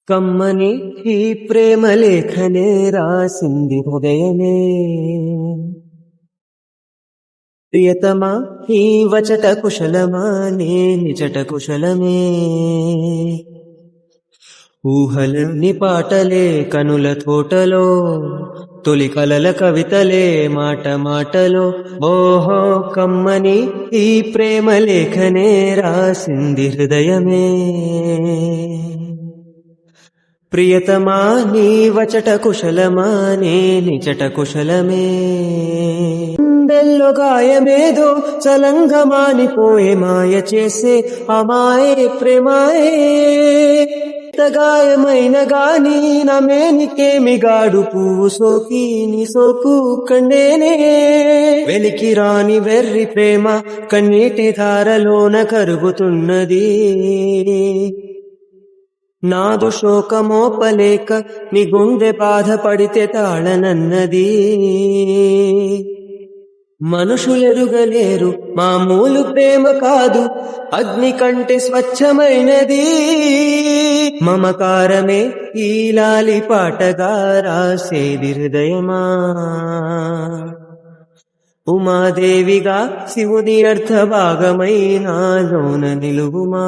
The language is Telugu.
కమ్మని ఈ ప్రేమ లేఖనే రాసింది హృదయమే. ప్రియతమా ఈ వచట కుశలమా నే నిజట కుశలమే. ఊహలన్ని పాటలే కనుల తోటలో, తొలి కలల కవితలే మాట మాటలో. ఓహో కమ్మని ఈ ప్రేమ లేఖనే రాసింది హృదయమే. ప్రియతమా నీ వచట కుశలమా నే నిజట కుశలమే. గుండెల్లో గాయమేదో చలంగమానిపోయే మాయ చేసే అమాయే ప్రేమాయే. గాయమైన గాని నమేనికేమి గాడు పువ్వు సోకి నీ సోకు కండేనే. వెలికి రాని వెర్రి ప్రేమ కన్నీటి ధారలోన కరుగుతున్నది. నాదు శోకమోపలేక నీ గుండె బాధపడితే తాళనన్నది. మనుషులెరుగలేరు మామూలు ప్రేమ కాదు, అగ్ని కంటే స్వచ్ఛమైనది. మమకారమే ఈ లాలి పాటగా రాసేది హృదయమా. ఉమాదేవిగా శివుని అర్థ భాగమై నాలోన నిలువుమా.